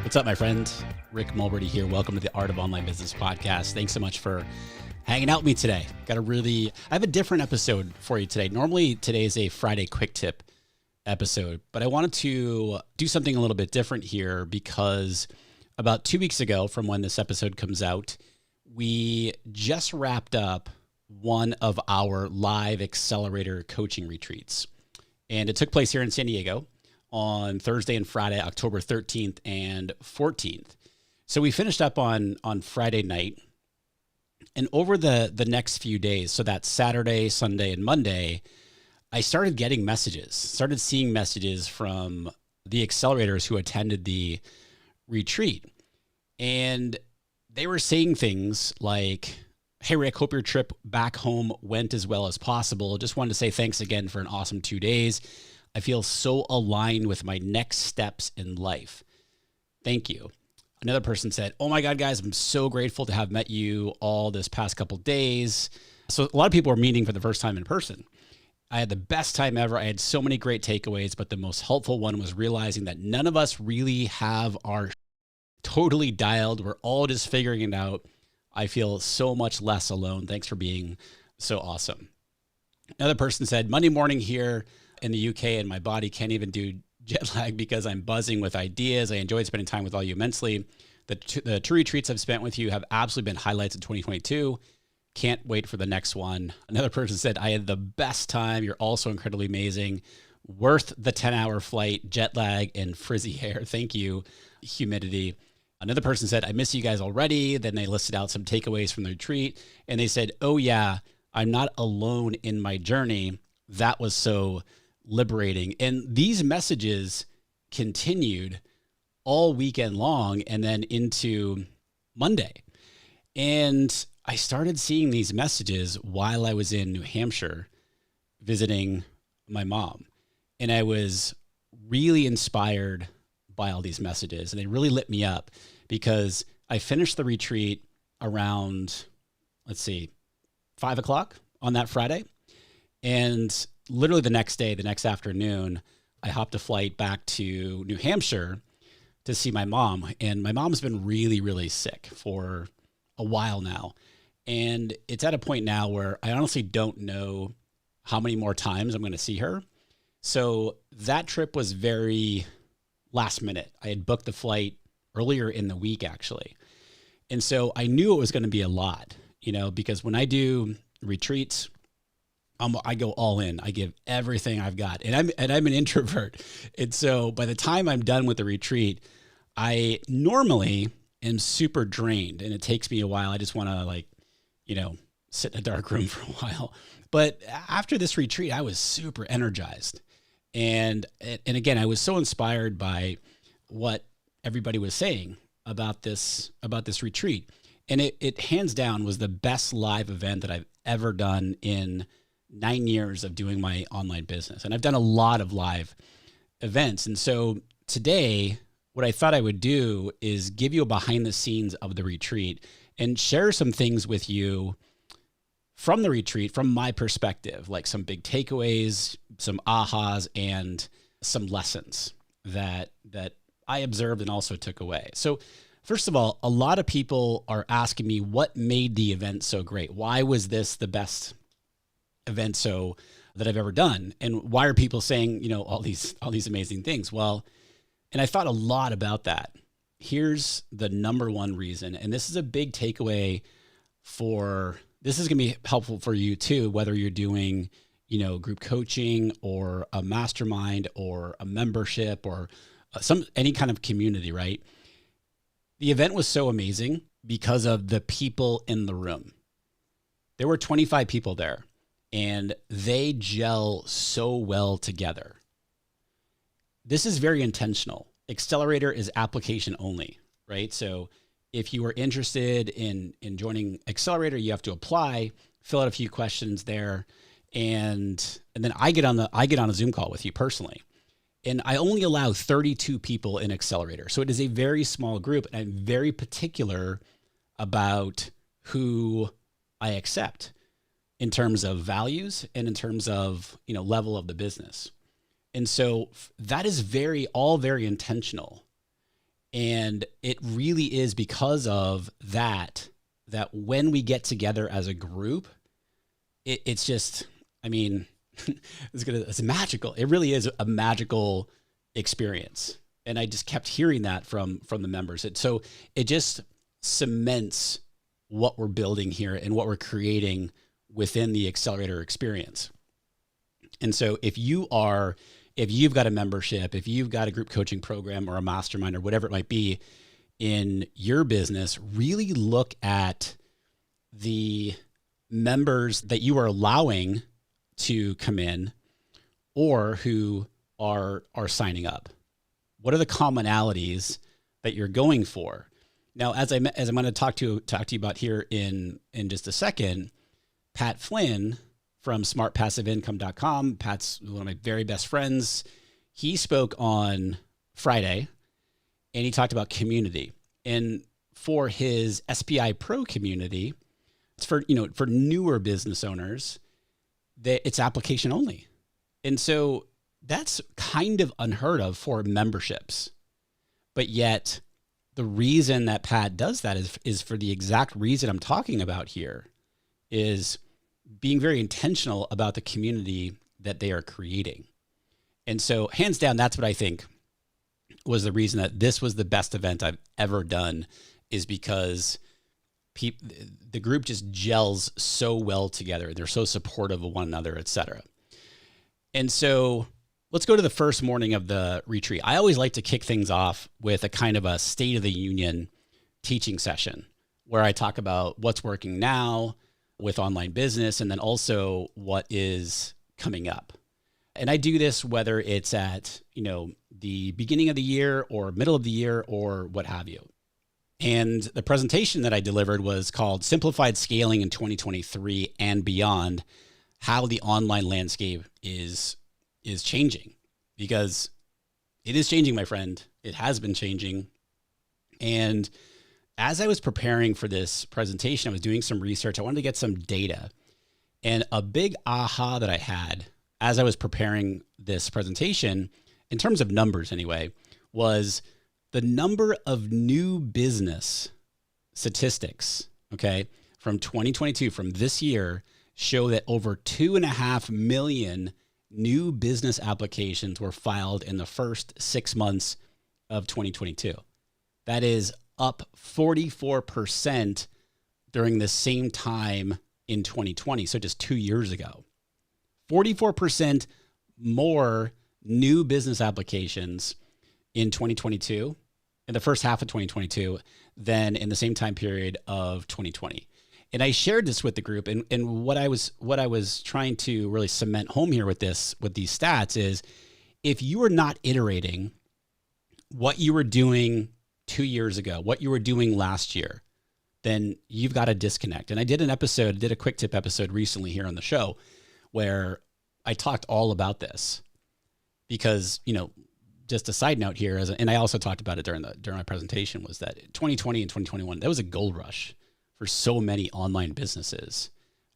What's up, my friend? Rick Mulberty here. Welcome to the Art of Online Business podcast. Thanks so much for hanging out with me today. I have a different episode for you today. Normally, today is a Friday quick tip episode, but I wanted to do something a little bit different here because about 2 weeks ago from when this episode comes out, we just wrapped up one of our live Accelerator Coaching retreats. And it took place here in San Diego on Thursday and Friday, October 13th and 14th. So we finished up on Friday night. And over the next few days, so that Saturday, Sunday, and Monday, I started getting messages, started seeing messages from the accelerators who attended the retreat. And they were saying things like, "Hey, Rick, hope your trip back home went as well as possible. Just wanted to say thanks again for an awesome 2 days. I feel so aligned with my next steps in life. Thank you." Another person said, "Oh my God, guys, I'm so grateful to have met you all this past couple days." So a lot of people are meeting for the first time in person. "I had the best time ever. I had so many great takeaways, but the most helpful one was realizing that none of us really have our totally dialed. We're all just figuring it out. I feel so much less alone. Thanks for being so awesome." Another person said, "Monday morning here in the UK and my body can't even do jet lag because I'm buzzing with ideas. I enjoyed spending time with all you immensely. The two retreats I've spent with you have absolutely been highlights of 2022. Can't wait for the next one." Another person said, "I had the best time. You're also incredibly amazing. Worth the 10-hour flight, jet lag, and frizzy hair. Thank you, humidity." Another person said, "I miss you guys already." Then they listed out some takeaways from the retreat. And they said, "Oh yeah, I'm not alone in my journey. That was so liberating." And these messages continued all weekend long and then into Monday. And I started seeing these messages while I was in New Hampshire visiting my mom. And I was really inspired by all these messages. And they really lit me up because I finished the retreat around, 5 o'clock on that Friday. And literally the next day, the next afternoon, I hopped a flight back to New Hampshire to see my mom. And my mom's been really, really sick for a while now. And it's at a point now where I honestly don't know how many more times I'm going to see her. So that trip was very last minute. I had booked the flight earlier in the week, actually. And so I knew it was going to be a lot, because when I do retreats, I go all in. I give everything I've got, and I'm an introvert. And so by the time I'm done with the retreat, I normally am super drained, and it takes me a while. I just want to sit in a dark room for a while. But after this retreat, I was super energized. And again, I was so inspired by what everybody was saying about this retreat. And it hands down was the best live event that I've ever done in 9 years of doing my online business. And I've done a lot of live events. And so today, what I thought I would do is give you a behind the scenes of the retreat and share some things with you from the retreat, from my perspective, like some big takeaways, some ahas, and some lessons that I observed and also took away. So first of all, a lot of people are asking me what made the event so great? Why was this the best event that I've ever done? And why are people saying, all these amazing things? Well, and I thought a lot about that. Here's the number one reason, and this is a big takeaway this is going to be helpful for you too, whether you're doing, group coaching or a mastermind or a membership or any kind of community, right? The event was so amazing because of the people in the room. There were 25 people there, and they gel so well together. This is very intentional. Accelerator is application only, right? So if you are interested in joining Accelerator, you have to apply, fill out a few questions there, and then I get on a Zoom call with you personally. And I only allow 32 people in Accelerator. So it is a very small group, and I'm very particular about who I accept in terms of values and in terms of, level of the business. And so that is all very intentional. And it really is because of that when we get together as a group, it's just, I mean, it's magical. It really is a magical experience. And I just kept hearing that from the members. So it just cements what we're building here and what we're creating within the Accelerator experience. And so if you've got a membership, if you've got a group coaching program or a mastermind or whatever it might be in your business, really look at the members that you are allowing to come in or who are signing up. What are the commonalities that you're going for? Now, as I'm going to talk to you about here in just a second, Pat Flynn from smartpassiveincome.com. Pat's one of my very best friends. He spoke on Friday and he talked about community. And for his SPI Pro community, it's for newer business owners, that it's application only. And so that's kind of unheard of for memberships. But yet the reason that Pat does that is for the exact reason I'm talking about here, is being very intentional about the community that they are creating. And so hands down, that's what I think was the reason that this was the best event I've ever done, is because the group just gels so well together. They're so supportive of one another, et cetera. And so let's go to the first morning of the retreat. I always like to kick things off with a kind of a State of the Union teaching session where I talk about what's working now with online business and then also what is coming up. And I do this whether it's at, the beginning of the year or middle of the year or what have you. And the presentation that I delivered was called Simplified Scaling in 2023 and Beyond, How the Online Landscape is changing. Because it is changing, my friend. It has been changing. And as I was preparing for this presentation, I was doing some research. I wanted to get some data. And a big aha that I had as I was preparing this presentation, in terms of numbers anyway, was the number of new business statistics, okay, from 2022, from this year, show that over 2.5 million new business applications were filed in the first 6 months of 2022. That is up 44% during the same time in 2020, so just 2 years ago. 44% more new business applications in 2022, in the first half of 2022, than in the same time period of 2020. And I shared this with the group, and what I was trying to really cement home here with these stats is, if you are not iterating what you were doing 2 years ago, what you were doing last year, then you've got a disconnect. And I did a quick tip episode recently here on the show where I talked all about this, because, just a side note here, and I also talked about it during my presentation, was that 2020 and 2021, that was a gold rush for so many online businesses.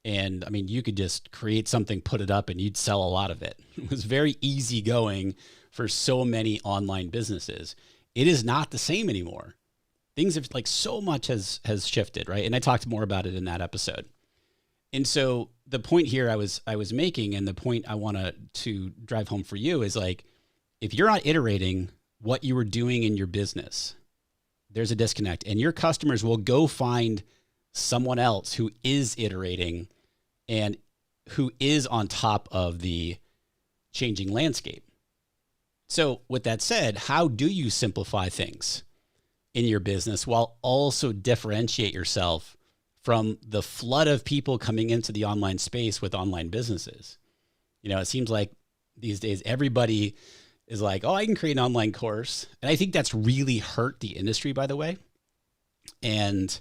And I mean, you could just create something, put it up, and you'd sell a lot of it. It was very easy going for so many online businesses. It is not the same anymore. Things have, so much has shifted, right? And I talked more about it in that episode. And so the point here I was making, and the point I want to drive home for you, is if you're not iterating what you were doing in your business, there's a disconnect, and your customers will go find someone else who is iterating and who is on top of the changing landscape. So with that said, how do you simplify things in your business while also differentiate yourself from the flood of people coming into the online space with online businesses? It seems like these days everybody is like, oh, I can create an online course. And I think that's really hurt the industry, by the way. And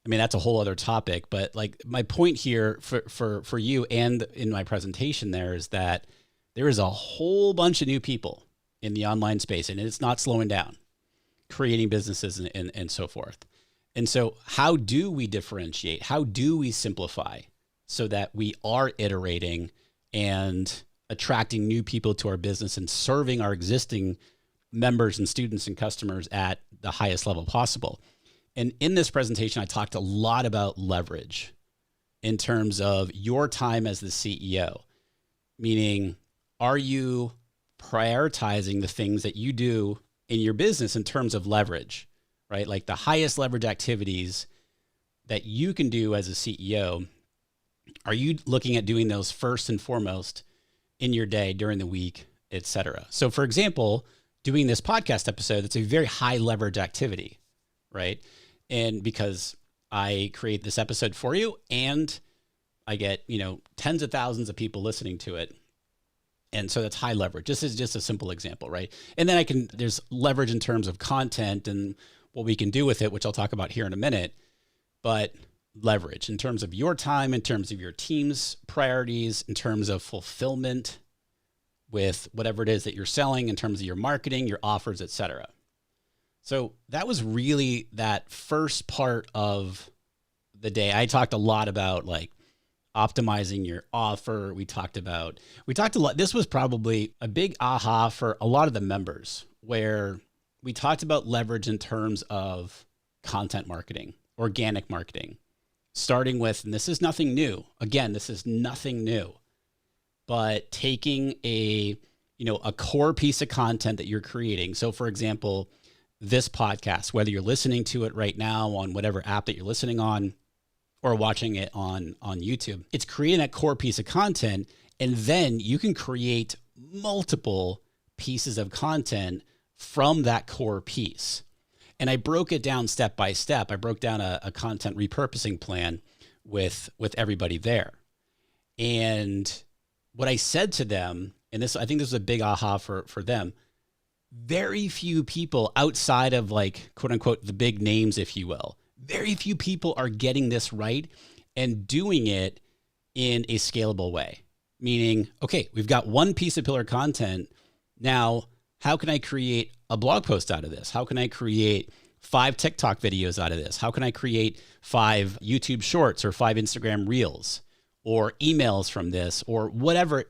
I mean, that's a whole other topic, but my point here for you and in my presentation there is that there is a whole bunch of new people in the online space, and it's not slowing down, creating businesses and so forth. And so how do we differentiate? How do we simplify so that we are iterating and attracting new people to our business and serving our existing members and students and customers at the highest level possible. And in this presentation, I talked a lot about leverage in terms of your time as the CEO, meaning, are you prioritizing the things that you do in your business in terms of leverage, right? Like the highest leverage activities that you can do as a CEO, are you looking at doing those first and foremost in your day, during the week, et cetera? So for example, doing this podcast episode, it's a very high leverage activity, right? And because I create this episode for you and I get, tens of thousands of people listening to it. And so that's high leverage. This is just a simple example, right? And then there's leverage in terms of content and what we can do with it, which I'll talk about here in a minute. But leverage in terms of your time, in terms of your team's priorities, in terms of fulfillment with whatever it is that you're selling, in terms of your marketing, your offers, et cetera. So that was really that first part of the day. I talked a lot about like optimizing your offer. We talked a lot. This was probably a big aha for a lot of the members, where we talked about leverage in terms of content marketing, organic marketing, starting with, and this is nothing new. Again, this is nothing new, but taking a core piece of content that you're creating. So for example, this podcast, whether you're listening to it right now on whatever app that you're listening on or watching it on YouTube, it's creating that core piece of content. And then you can create multiple pieces of content from that core piece. And I broke it down step by step. I broke down a content repurposing plan with everybody there. And what I said to them, and I think this is a big aha for them, very few people outside of like, quote unquote, the big names, if you will, very few people are getting this right and doing it in a scalable way. Meaning, okay, we've got one piece of pillar content. Now, how can I create a blog post out of this? How can I create 5 TikTok videos out of this? How can I create 5 YouTube shorts or 5 Instagram reels or emails from this or whatever?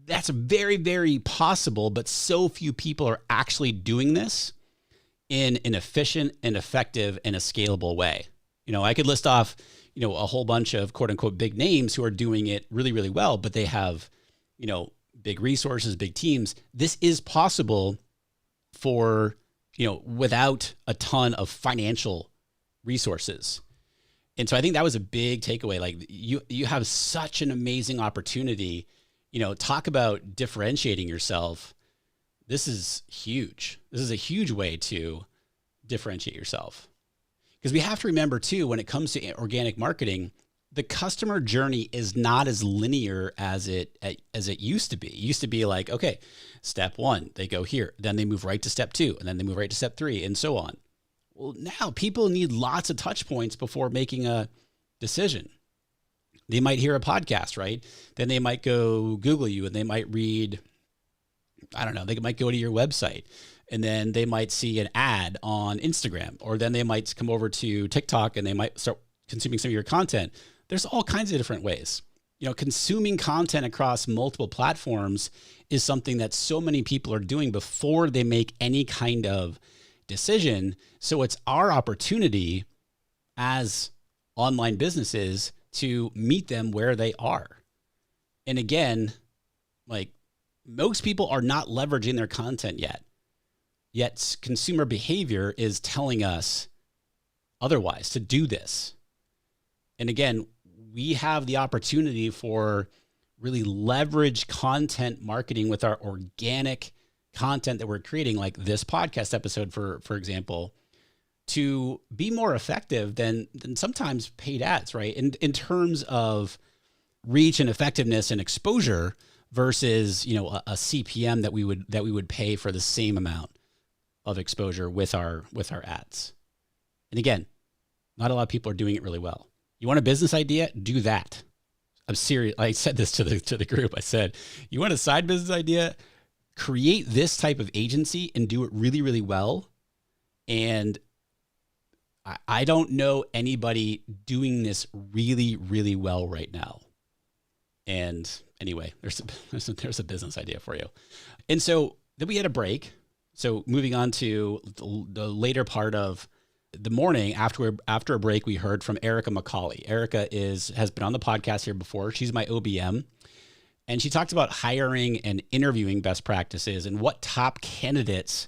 That's very, very possible, but so few people are actually doing this in an efficient and effective and a scalable way. I could list off, a whole bunch of quote unquote big names who are doing it really, really well, but they have, big resources, big teams. This is possible for, without a ton of financial resources. And so I think that was a big takeaway. Like you have such an amazing opportunity, talk about differentiating yourself. This is huge. This is a huge way to differentiate yourself. Because we have to remember too, when it comes to organic marketing, the customer journey is not as linear as it used to be. It used to be like, okay, step 1, they go here, then they move right to step 2, and then they move right to step 3, and so on. Well, now people need lots of touch points before making a decision. They might hear a podcast, right? Then they might go Google you, and they might read, I don't know, they might go to your website, and then they might see an ad on Instagram, or then they might come over to TikTok and they might start consuming some of your content. There's all kinds of different ways. Consuming content across multiple platforms is something that so many people are doing before they make any kind of decision. So it's our opportunity as online businesses to meet them where they are. And again, like most people are not leveraging their content yet consumer behavior is telling us otherwise to do this. And again, we have the opportunity for really leverage content marketing with our organic content that we're creating, like this podcast episode, for example, to be more effective than sometimes paid ads, right? In terms of reach and effectiveness and exposure versus, a CPM that we would pay for the same amount of exposure with our ads. And again, not a lot of people are doing it really well. You want a business idea? Do that. I'm serious. I said this to the group. I said, you want a side business idea? Create this type of agency and do it really, really well. And I don't know anybody doing this really, really well right now. And anyway, there's a business idea for you. And so then we had a break. So moving on to the later part of the morning, after a break, we heard from Erica McCauley. Erica has been on the podcast here before. She's my OBM. And she talked about hiring and interviewing best practices and what top candidates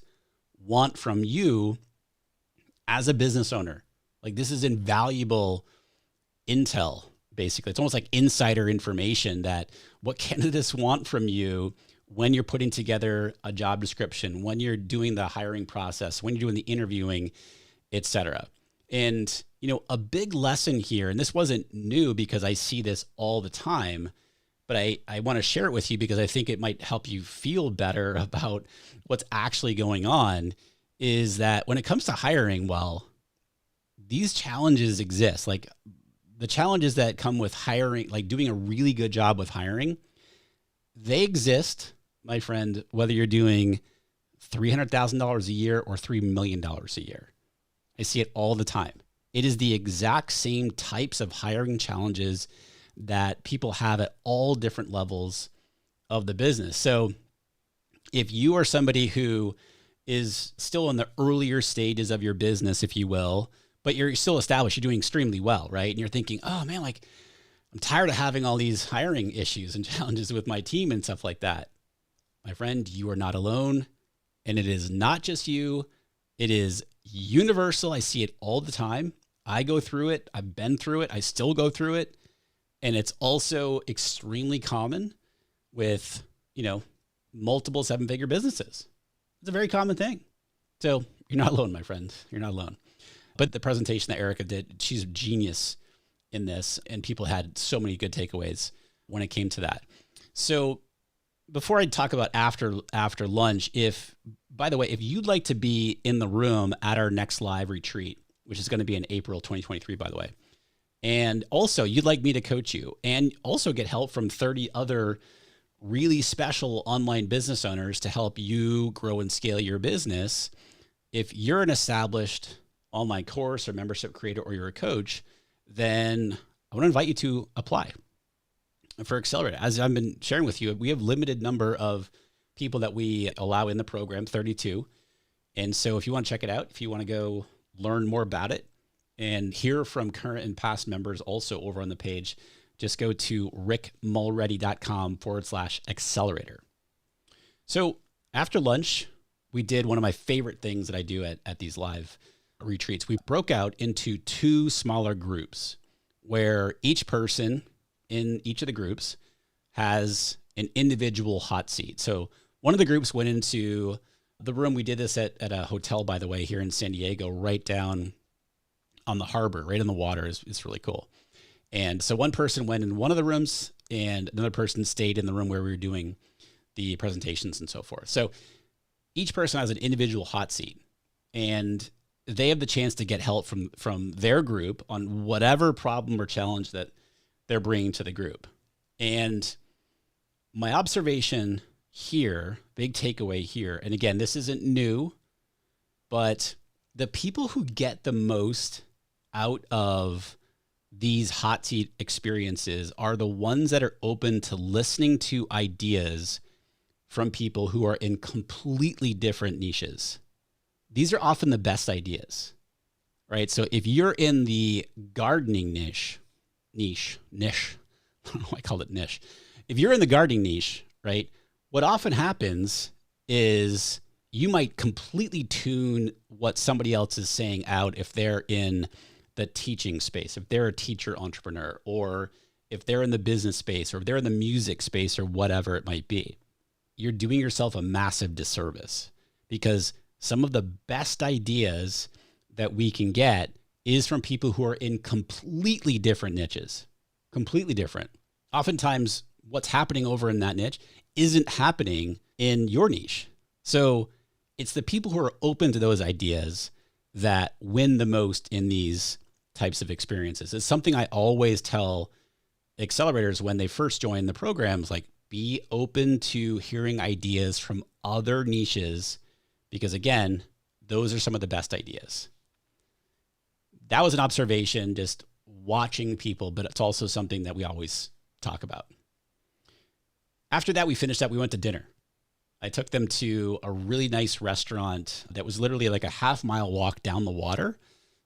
want from you as a business owner. Like, this is invaluable intel, basically. It's almost like insider information that what candidates want from you when you're putting together a job description, when you're doing the hiring process, when you're doing the interviewing, et cetera. And, a big lesson here, and this wasn't new because I see this all the time, but I want to share it with you because I think it might help you feel better about what's actually going on, is that when it comes to hiring, well, these challenges exist. Like, the challenges that come with hiring, like doing a really good job with hiring, they exist, my friend, whether you're doing $300,000 a year or $3 million a year. I see it all the time. It is the exact same types of hiring challenges that people have at all different levels of the business. So if you are somebody who is still in the earlier stages of your business, if you will, but you're still established, you're doing extremely well, right? And you're thinking, oh man, like, I'm tired of having all these hiring issues and challenges with my team and stuff like that. My friend, you are not alone. And it is not just you. It is universal. I see it all the time. I go through it. I've been through it. I still go through it. And it's also extremely common with, multiple seven-figure businesses. It's a very common thing. So you're not alone, my friend. You're not alone. But the presentation that Erica did, she's a genius in this, and people had so many good takeaways when it came to that. So before I talk about after lunch, by the way, if you'd like to be in the room at our next live retreat, which is going to be in April 2023, by the way, and also you'd like me to coach you and also get help from 30 other really special online business owners to help you grow and scale your business. If you're an established online course or membership creator, or you're a coach, then I want to invite you to apply for Accelerator. As I've been sharing with you, we have limited number of people that we allow in the program, 32. And so if you want to check it out, if you want to go learn more about it and hear from current and past members also over on the page, just go to rickmulready.com/accelerator. So after lunch, we did one of my favorite things that I do at these live retreats. We broke out into two smaller groups where each person in each of the groups has an individual hot seat. So one of the groups went into the room. We did this at a hotel, by the way, here in San Diego, right down on the harbor, right on the water. It's really cool. And so one person went in one of the rooms and another person stayed in the room where we were doing the presentations and so forth. So each person has an individual hot seat, and they have the chance to get help from their group on whatever problem or challenge that they're bringing to the group. And my observation here, big takeaway here, and again, this isn't new, but the people who get the most out of these hot seat experiences are the ones that are open to listening to ideas from people who are in completely different niches. These are often the best ideas, right? So if you're in the gardening niche, I don't know why I called it niche. If you're in the gardening niche, right, what often happens is you might completely tune what somebody else is saying out if they're in the teaching space, if they're a teacher entrepreneur, or if they're in the business space, or if they're in the music space, or whatever it might be. You're doing yourself a massive disservice, because some of the best ideas that we can get is from people who are in completely different niches, completely different. Oftentimes, what's happening over in that niche isn't happening in your niche. So it's the people who are open to those ideas that win the most in these types of experiences. It's something I always tell accelerators when they first join the programs, like, be open to hearing ideas from other niches, because again, those are some of the best ideas. That was an observation, just watching people, but it's also something that we always talk about. After that, we finished up, we went to dinner. I took them to a really nice restaurant that was literally like a half-mile walk down the water.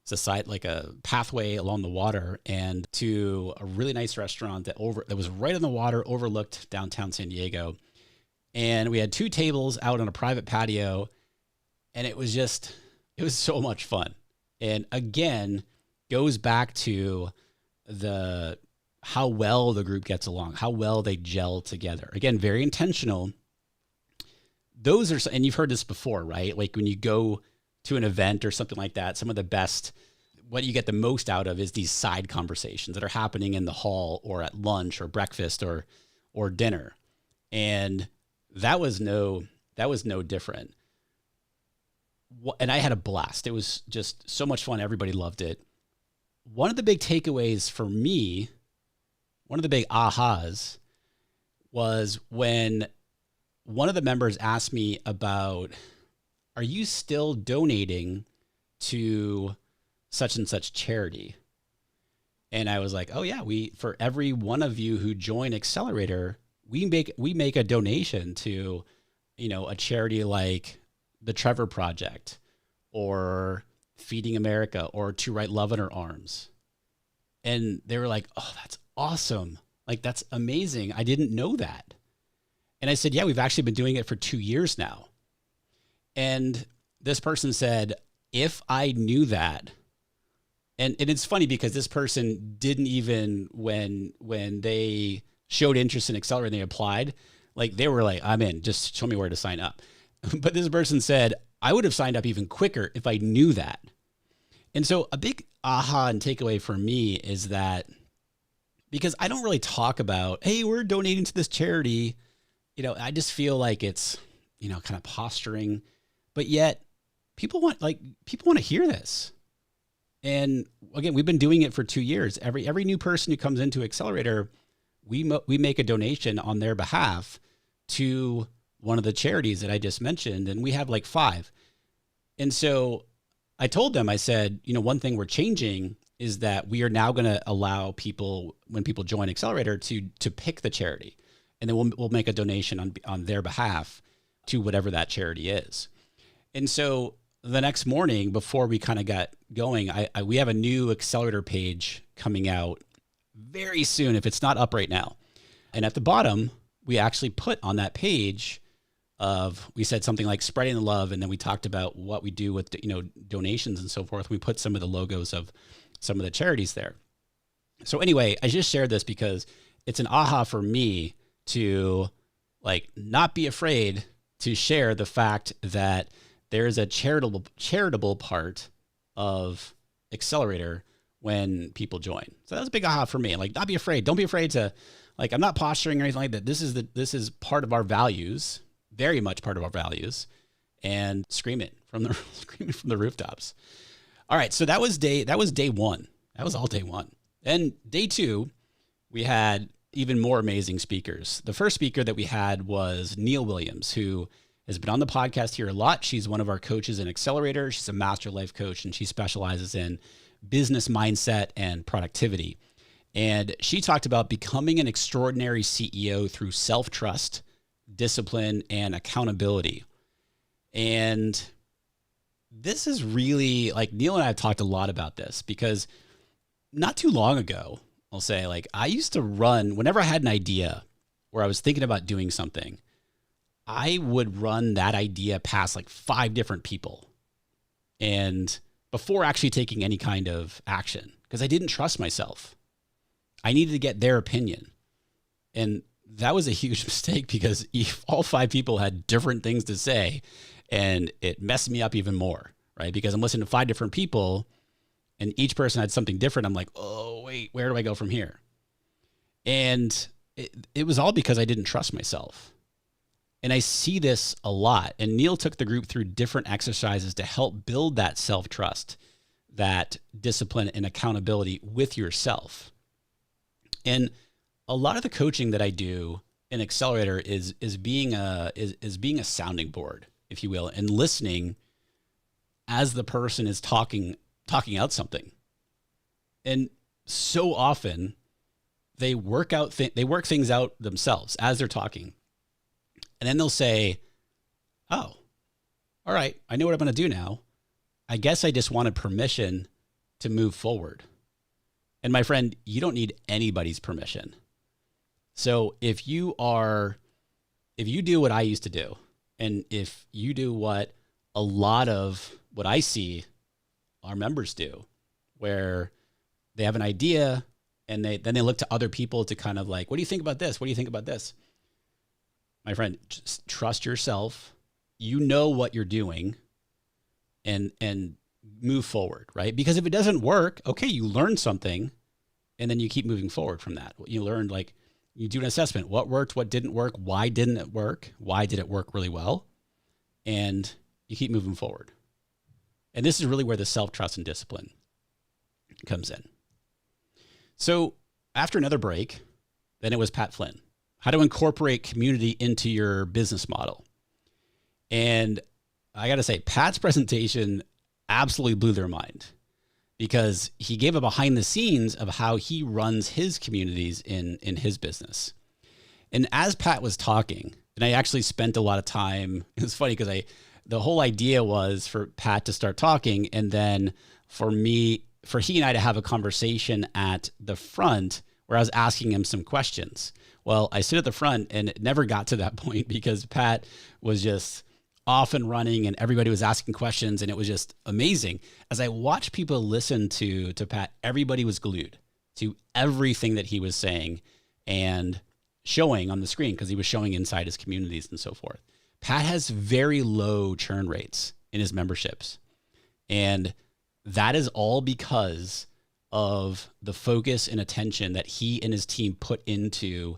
It's a side, like a pathway along the water, and to a really nice restaurant that was right on the water, overlooked downtown San Diego. And we had 2 tables out on a private patio, and it was so much fun. And again, goes back to how well the group gets along, how well they gel together. Again, very intentional. And you've heard this before, right? Like when you go to an event or something like that, some of the best, what you get the most out of is these side conversations that are happening in the hall or at lunch or breakfast or dinner. And that was no different. And I had a blast. It was just so much fun. Everybody loved it. One of the big takeaways for me, one of the big ahas, was when one of the members asked me about, are you still donating to such and such charity? And I was like, oh yeah, for every one of you who join Accelerator, we make a donation to, a charity like the Trevor Project or Feeding America or To Write Love in Her Arms. And they were like, oh, that's awesome. Like, that's amazing. I didn't know that. And I said, yeah, we've actually been doing it for 2 years now. And this person said, if I knew that, and it's funny because this person didn't even, when they showed interest in Accelerator and they applied, like they were like, I'm in, just show me where to sign up. But this person said, I would have signed up even quicker if I knew that. And so a big aha and takeaway for me is that, because I don't really talk about, hey, we're donating to this charity, I just feel like it's, kind of posturing, but yet people want to hear this. And again, we've been doing it for 2 years. Every new person who comes into Accelerator, we make a donation on their behalf to one of the charities that I just mentioned. And we have like 5. And so I told them, I said, one thing we're changing is that we are now going to allow people, when people join Accelerator, to pick the charity. And then we'll make a donation on their behalf to whatever that charity is. And so the next morning, before we kind of got going, we have a new Accelerator page coming out very soon, if it's not up right now. And at the bottom, we actually put on that page we said something like spreading the love. And then we talked about what we do with, donations and so forth. We put some of the logos of some of the charities there. So anyway, I just shared this because it's an aha for me to not be afraid to share the fact that there's a charitable part of Accelerator when people join. So that was a big aha for me. Not be afraid. Don't be afraid to, I'm not posturing or anything like that. This is part of our values, very much part of our values, and scream it from the rooftops. All right. So that was day 1. That was all day 1. Then day 2, we had even more amazing speakers. The first speaker that we had was Neil Williams, who has been on the podcast here a lot. She's one of our coaches in Accelerator. She's a master life coach, and she specializes in business mindset and productivity. And she talked about becoming an extraordinary CEO through self-trust, discipline, and accountability. And this is really, Neil and I have talked a lot about this, because not too long ago, I'll say, I used to run, whenever I had an idea where I was thinking about doing something, I would run that idea past 5 different people, and before actually taking any kind of action, because I didn't trust myself. I needed to get their opinion. And that was a huge mistake, because if all 5 people had different things to say, and it messed me up even more, right? Because I'm listening to 5 different people and each person had something different. I'm like, oh, wait, where do I go from here? And it was all because I didn't trust myself. And I see this a lot. And Neil took the group through different exercises to help build that self-trust, that discipline and accountability with yourself. And a lot of the coaching that I do in Accelerator is being a sounding board, if you will, and listening as the person is talking out something. And so often they work things out themselves as they're talking. And then they'll say, oh, all right, I know what I'm going to do now. I guess I just wanted permission to move forward. And my friend, you don't need anybody's permission. So if you do what I used to do, and if you do what a lot of what I see our members do, where they have an idea and then they look to other people to kind of like, what do you think about this? What do you think about this? My friend, just trust yourself. You know what you're doing, and move forward, right? Because if it doesn't work, okay, you learn something and then you keep moving forward from that. You learn, like, you do an assessment. What worked? What didn't work? Why didn't it work? Why did it work really well? And you keep moving forward. And this is really where the self-trust and discipline comes in. So after another break, then it was Pat Flynn. How to incorporate community into your business model. And I got to say, Pat's presentation absolutely blew their mind, because he gave a behind the scenes of how he runs his communities in his business. And as Pat was talking, and I actually spent a lot of time, it was funny because the whole idea was for Pat to start talking, and then for he and I to have a conversation at the front where I was asking him some questions. Well, I sit at the front and it never got to that point because Pat was just off and running and everybody was asking questions, and it was just amazing. As I watched people listen to Pat, everybody was glued to everything that he was saying and showing on the screen, because he was showing inside his communities and so forth. Pat has very low churn rates in his memberships. And that is all because of the focus and attention that he and his team put into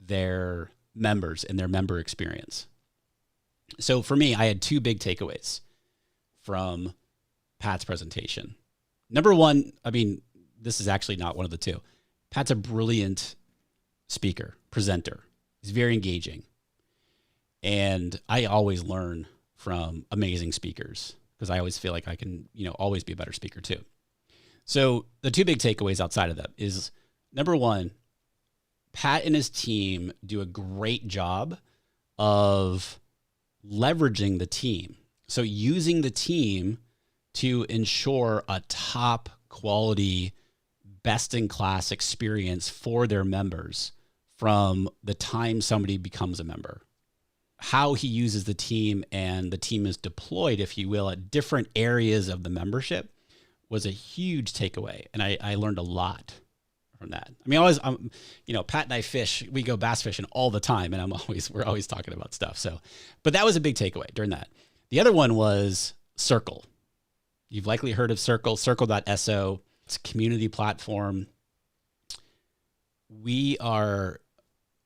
their members and their member experience. So for me, I had two big takeaways from Pat's presentation. Number one, I mean, this is actually not one of the two. Pat's a brilliant speaker, presenter. He's very engaging. And I always learn from amazing speakers, because I always feel like I can, always be a better speaker too. So the two big takeaways outside of that is, number one, Pat and his team do a great job of leveraging the team. So using the team to ensure a top quality, best in class experience for their members from the time somebody becomes a member. How he uses the team, and the team is deployed, if you will, at different areas of the membership was a huge takeaway. And I learned a lot from that. I mean, Pat and I fish, we go bass fishing all the time, and we're always talking about stuff. So, but that was a big takeaway during that. The other one was Circle. You've likely heard of Circle, circle.so. It's a community platform.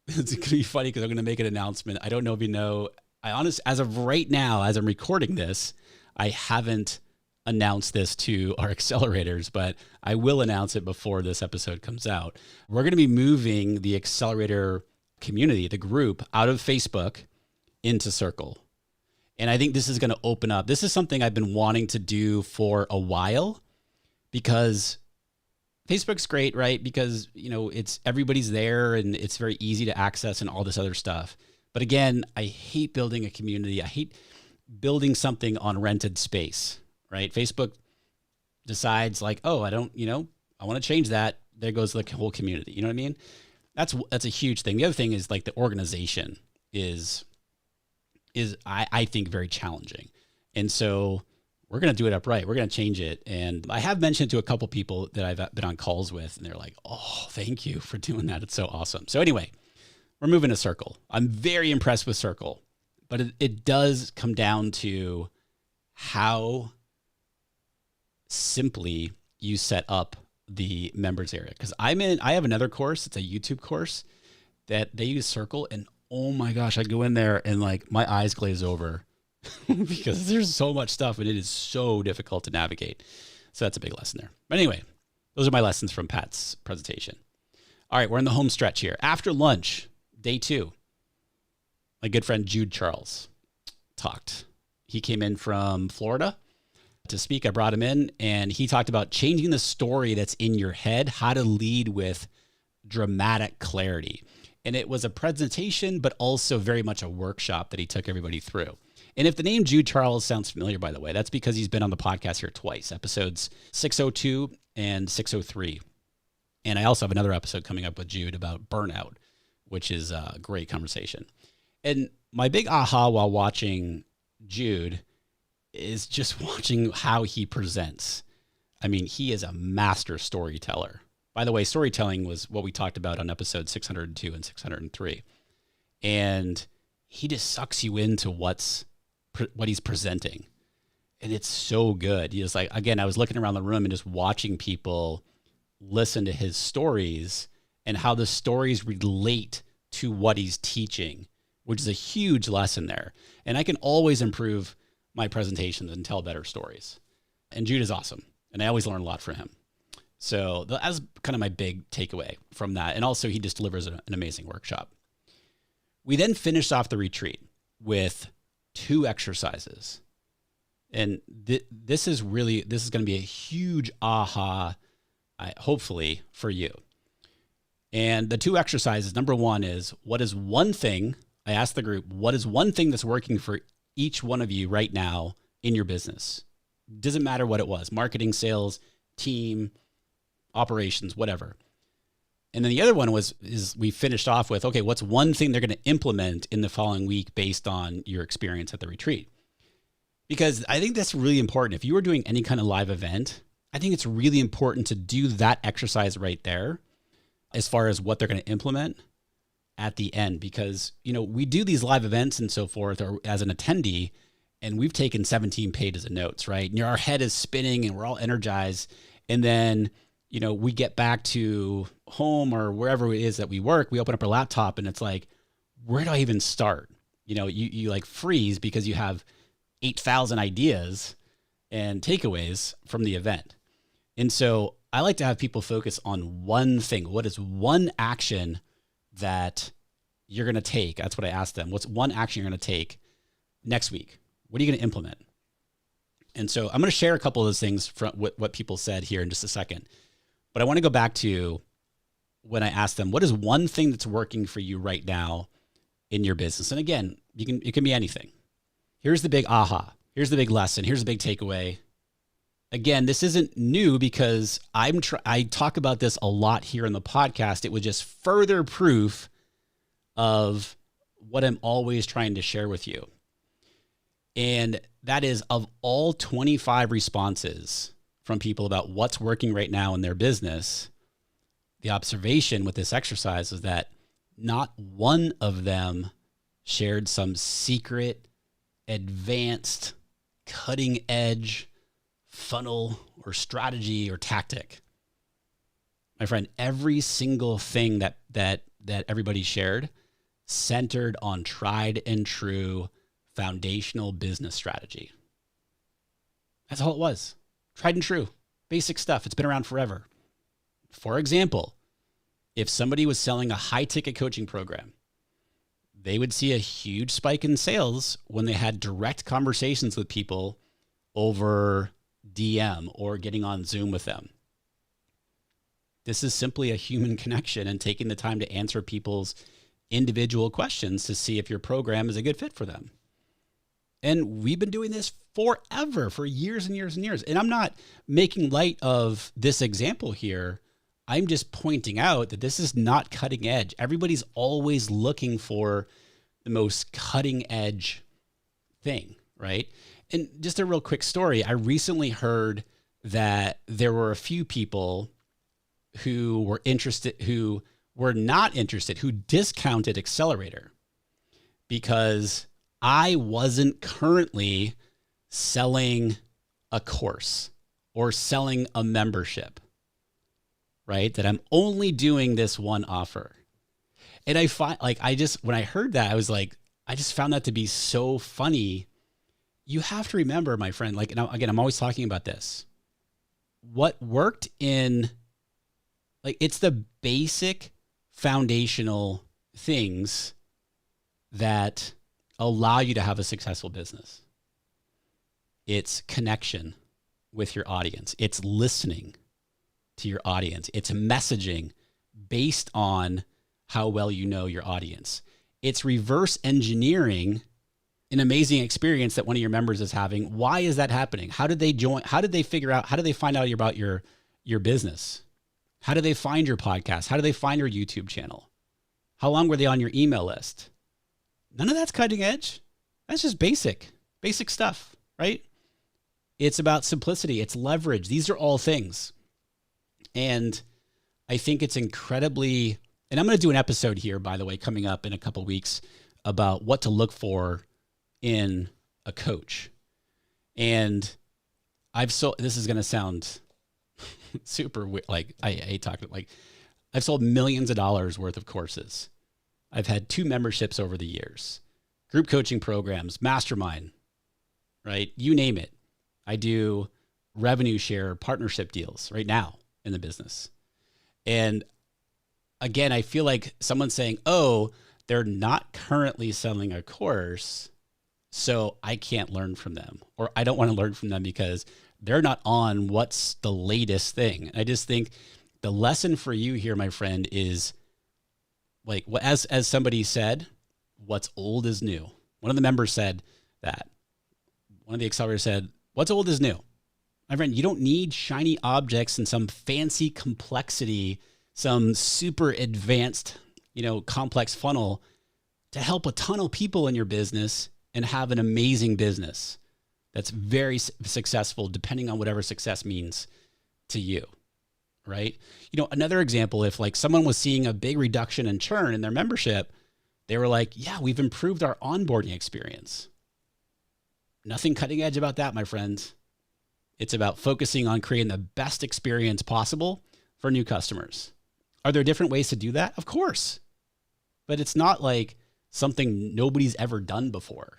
It's going to be funny because I'm going to make an announcement. I don't know if you know, as of right now, as I'm recording this, I haven't announced this to our accelerators, but I will announce it before this episode comes out. We're going to be moving the Accelerator community, the group, out of Facebook into Circle. And I think this is going to open up. This is something I've been wanting to do for a while, because Facebook's great, right? Because, it's everybody's there and it's very easy to access and all this other stuff. But again, I hate building a community. I hate building something on rented space, right? Facebook decides like, oh, I want to change that. There goes the whole community. You know what I mean? That's a huge thing. The other thing is, like, the organization is I think very challenging. And so we're going to do it upright. We're going to change it. And I have mentioned to a couple people that I've been on calls with, and they're like, oh, thank you for doing that. It's so awesome. So anyway, we're moving to Circle. I'm very impressed with Circle, but it does come down to how simply you set up the members area. Because I have another course. It's a YouTube course that they use Circle, and oh my gosh, I go in there and like my eyes glaze over because there's so much stuff and it is so difficult to navigate. So that's a big lesson there. But anyway, those are my lessons from Pat's presentation. All right, we're in the home stretch here. After lunch, day 2, my good friend Jude Charles talked. He came in from Florida to speak. I brought him in, and he talked about changing the story that's in your head, how to lead with dramatic clarity. And it was a presentation, but also very much a workshop that he took everybody through. And if the name Jude Charles sounds familiar, by the way, that's because he's been on the podcast here twice, episodes 602 and 603. And I also have another episode coming up with Jude about burnout, which is a great conversation. And my big aha while watching Jude is just watching how he presents. I mean, he is a master storyteller. By the way, storytelling was what we talked about on episodes 602 and 603. And he just sucks you into what he's presenting. And it's so good. He was like, again, I was looking around the room and just watching people listen to his stories and how the stories relate to what he's teaching, which is a huge lesson there. And I can always improve my presentations and tell better stories. And Jude is awesome. And I always learn a lot from him. So that's kind of my big takeaway from that. And also he just delivers an amazing workshop. We then finished off the retreat with 2 exercises. And this is going to be a huge aha, hopefully, for you. And the 2 exercises, number 1 is, what is one thing, I asked the group, what is one thing that's working for each one of you right now in your business? Doesn't matter what it was, marketing, sales, team, operations, whatever. And then the other one is we finished off with, okay, what's one thing they're going to implement in the following week based on your experience at the retreat? Because I think that's really important. If you are doing any kind of live event, I think it's really important to do that exercise right there as far as what they're going to implement at the end. Because, we do these live events and so forth, or as an attendee, and we've taken 17 pages of notes, right? And our head is spinning and we're all energized. And then, we get back to home or wherever it is that we work, we open up our laptop and it's like, where do I even start? You like freeze because you have 8,000 ideas and takeaways from the event. And so I like to have people focus on one thing. What is one action that you're going to take? That's what I asked them. What's one action you're going to take next week? What are you going to implement? And so I'm going to share a couple of those things from what people said here in just a second. But I want to go back to when I asked them, what is one thing that's working for you right now in your business? And again, it can be anything. Here's the big aha. Here's the big lesson. Here's the big takeaway. Again, this isn't new because I talk about this a lot here in the podcast. It was just further proof of what I'm always trying to share with you. And that is, of all 25 responses from people about what's working right now in their business, the observation with this exercise is that not one of them shared some secret, advanced, cutting edge funnel or strategy or tactic. My friend, every single thing that everybody shared centered on tried and true foundational business strategy. That's all it was. Tried and true, basic stuff. It's been around forever. For example, if somebody was selling a high ticket coaching program, they would see a huge spike in sales when they had direct conversations with people over DM or getting on Zoom with them. This is simply a human connection and taking the time to answer people's individual questions to see if your program is a good fit for them. And we've been doing this forever, for years and years and years. And I'm not making light of this example here. I'm just pointing out that this is not cutting edge. Everybody's always looking for the most cutting edge thing, right? And just a real quick story. I recently heard that there were a few people who were not interested, who discounted Accelerator because I wasn't currently selling a course or selling a membership, right? That I'm only doing this one offer. And I find, when I heard that, I was like, I just found that to be so funny. You have to remember, my friend, again, I'm always talking about this. What worked it's the basic foundational things that allow you to have a successful business. It's connection with your audience. It's listening to your audience. It's messaging based on how well you know your audience. It's reverse engineering an amazing experience that one of your members is having. Why is that happening? How did they join? How did they figure out? How did they find out about your business? How did they find your podcast? How did they find your YouTube channel? How long were they on your email list? None of that's cutting edge. That's just basic stuff, right? It's about simplicity. It's leverage. These are all things. And I think it's incredibly, and I'm going to do an episode here, by the way, coming up in a couple of weeks about what to look for in a coach. And this is going to sound super weird. Like, I hate talking, like, I've sold millions of dollars worth of courses. I've had 2 memberships over the years, group coaching programs, mastermind, right? You name it. I do revenue share partnership deals right now in the business. And again, I feel like someone's saying, oh, they're not currently selling a course, so I can't learn from them, or I don't want to learn from them because they're not on what's the latest thing. I just think the lesson for you here, my friend, is like, as somebody said, what's old is new. One of the members said that. One of the accelerators said, what's old is new. My friend, you don't need shiny objects and some fancy complexity, some super advanced, complex funnel to help a ton of people in your business and have an amazing business that's very successful, depending on whatever success means to you, right? Another example, if like someone was seeing a big reduction in churn in their membership, they were like, yeah, we've improved our onboarding experience. Nothing cutting edge about that, my friends. It's about focusing on creating the best experience possible for new customers. Are there different ways to do that? Of course. But it's not like something nobody's ever done before,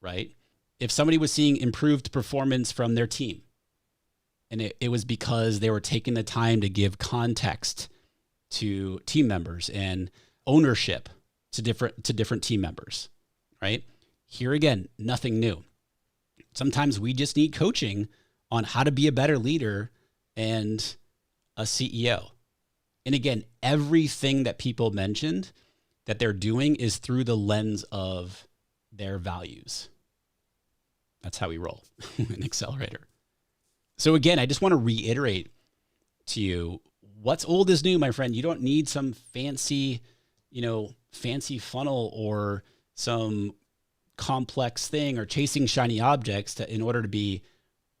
right? If somebody was seeing improved performance from their team, and it was because they were taking the time to give context to team members and ownership to different team members, right? Here again, nothing new. Sometimes we just need coaching on how to be a better leader and a CEO. And again, everything that people mentioned that they're doing is through the lens of their values. That's how we roll in Accelerator. So again, I just want to reiterate to you, what's old is new, my friend. You don't need some fancy funnel or some complex thing or chasing shiny objects in order to be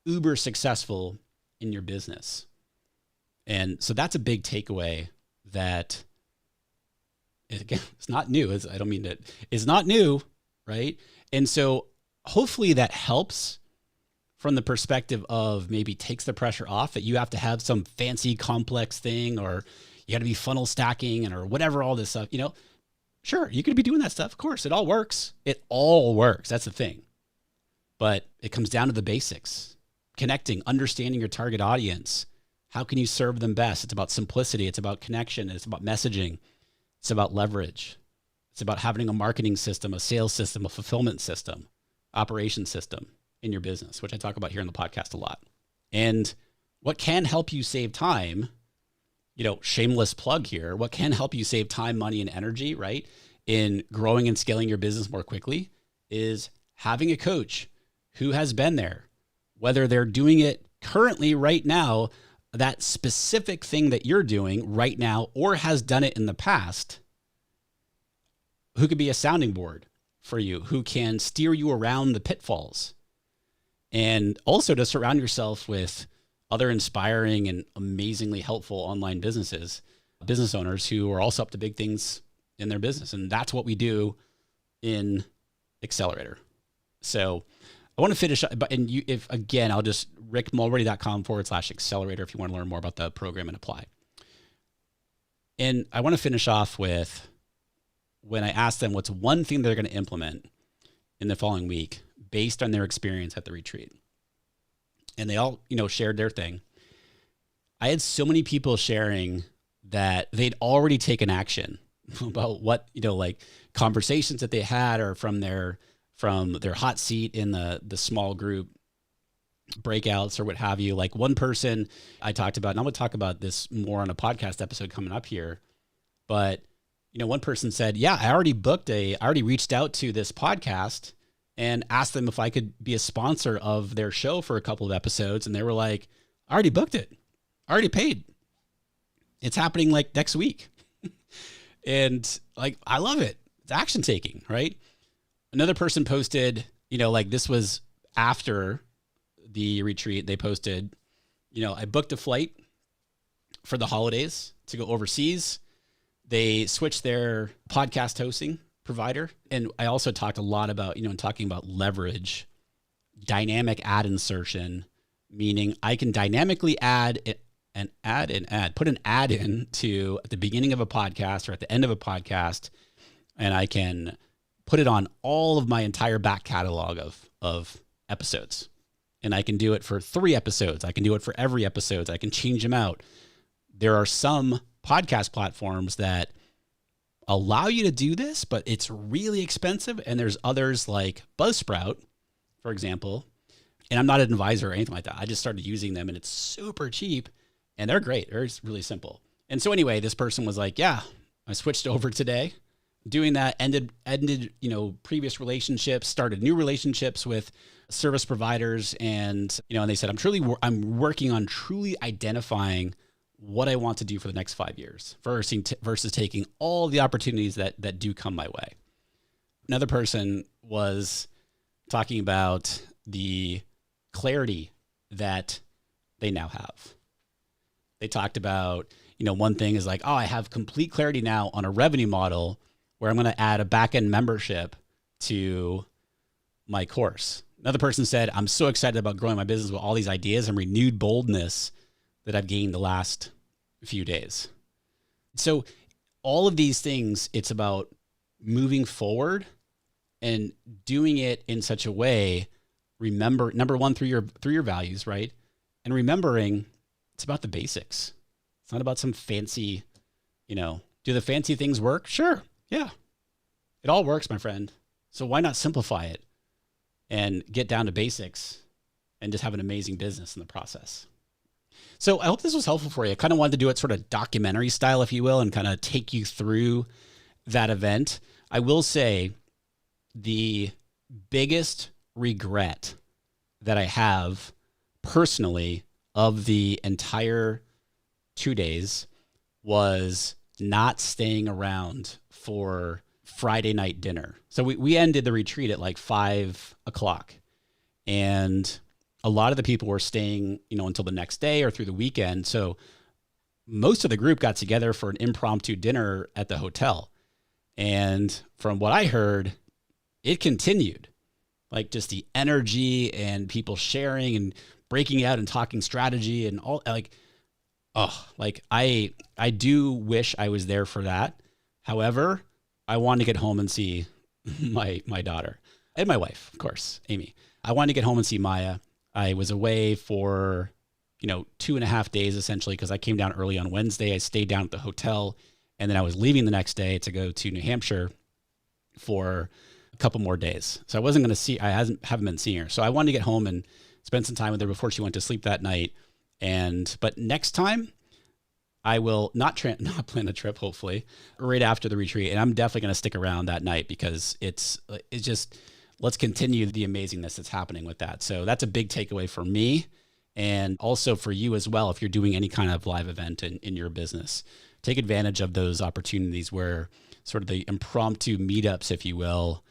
uber successful in your business. And so that's a big takeaway that, again, it's not new. I don't mean that it's not new, right? And so hopefully that helps from the perspective of maybe takes the pressure off that you have to have some fancy complex thing, or you got to be funnel stacking or whatever, all this stuff, Sure, you could be doing that stuff. Of course, it all works. It all works. That's the thing. But it comes down to the basics. Connecting, understanding your target audience. How can you serve them best? It's about simplicity. It's about connection. It's about messaging. It's about leverage. It's about having a marketing system, a sales system, a fulfillment system, operation system in your business, which I talk about here in the podcast a lot. And what can help you save time, shameless plug here, what can help you save time, money, and energy, right, in growing and scaling your business more quickly is having a coach who has been there, whether they're doing it currently right now, that specific thing that you're doing right now, or has done it in the past, who could be a sounding board for you, who can steer you around the pitfalls, and also to surround yourself with other inspiring and amazingly helpful online business owners who are also up to big things in their business. And that's what we do in Accelerator. So I want to finish, I'll just rickmulready.com/accelerator if you want to learn more about the program and apply. And I want to finish off with when I asked them what's one thing they're going to implement in the following week based on their experience at the retreat. And they all, shared their thing. I had so many people sharing that they'd already taken action about what, like conversations that they had, or from their hot seat in the small group breakouts or what have you. Like one person I talked about, and I'm going to talk about this more on a podcast episode coming up here, but one person said, yeah, I already reached out to this podcast and asked them if I could be a sponsor of their show for a couple of episodes. And they were like, I already booked it. I already paid. It's happening like next week. And like, I love it. It's action taking, right? Another person posted, like this was after the retreat. They posted, I booked a flight for the holidays to go overseas. They switched their podcast hosting provider. And I also talked a lot about, talking about leverage, dynamic ad insertion, meaning I can dynamically put an ad in to at the beginning of a podcast or at the end of a podcast, and I can put it on all of my entire back catalog of episodes. And I can do it for 3 episodes. I can do it for every episode. I can change them out. There are some podcast platforms that allow you to do this, but it's really expensive. And there's others like Buzzsprout, for example. And I'm not an advisor or anything like that. I just started using them and it's super cheap and they're great. They're really simple. And so anyway, this person was like, yeah, I switched over today. Doing that ended, previous relationships, started new relationships with service providers. And, and they said, I'm working on truly identifying what I want to do for the next 5 years versus taking all the opportunities that do come my way. Another person was talking about the clarity that they now have. They talked about, one thing is like, oh, I have complete clarity now on a revenue model where I'm going to add a back-end membership to my course. Another person said, I'm so excited about growing my business with all these ideas and renewed boldness that I've gained the last few days. So all of these things, it's about moving forward and doing it in such a way, remember, number one, through your values, right? And remembering it's about the basics. It's not about some fancy, do the fancy things work? Sure. Yeah. It all works, my friend. So why not simplify it and get down to basics and just have an amazing business in the process? So I hope this was helpful for you. I kind of wanted to do it sort of documentary style, if you will, and kind of take you through that event. I will say the biggest regret that I have personally of the entire 2 days was not staying around for Friday night dinner. So we ended the retreat at like 5:00, and a lot of the people were staying, until the next day or through the weekend. So most of the group got together for an impromptu dinner at the hotel. And from what I heard, it continued. Like just the energy and people sharing and breaking out and talking strategy and all, I do wish I was there for that. However, I wanted to get home and see my daughter and my wife, of course, Amy. I wanted to get home and see Maya. I was away for, 2.5 days essentially, because I came down early on Wednesday. I stayed down at the hotel, and then I was leaving the next day to go to New Hampshire for a couple more days. So I wasn't going to I haven't been seeing her. So I wanted to get home and spend some time with her before she went to sleep that night. But next time I will not plan a trip, hopefully, right after the retreat. And I'm definitely going to stick around that night because it's just, let's continue the amazingness that's happening with that. So that's a big takeaway for me, and also for you as well. If you're doing any kind of live event in your business, take advantage of those opportunities where sort of the impromptu meetups, if you will,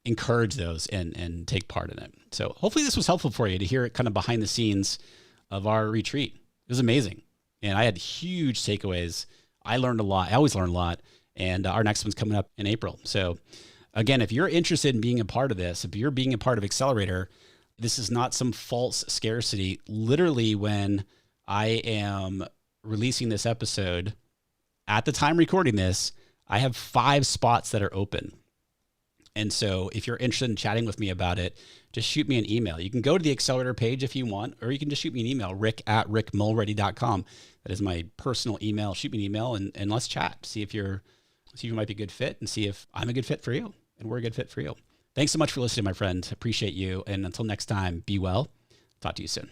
encourage those and take part in it. So hopefully this was helpful for you to hear it kind of behind the scenes of our retreat. It was amazing. And I had huge takeaways. I learned a lot. I always learn a lot. And our next one's coming up in April. So again, if you're interested in being a part of this, if you're being a part of Accelerator, this is not some false scarcity. Literally, when I am releasing this episode, at the time recording this, I have 5 spots that are open. And so if you're interested in chatting with me about it, just shoot me an email. You can go to the Accelerator page if you want, or you can just shoot me an email, rick@rickmulready.com. That is my personal email. Shoot me an email and let's chat. See if you might be a good fit, and see if I'm a good fit for you and we're a good fit for you. Thanks so much for listening, my friend. Appreciate you. And until next time, be well. Talk to you soon.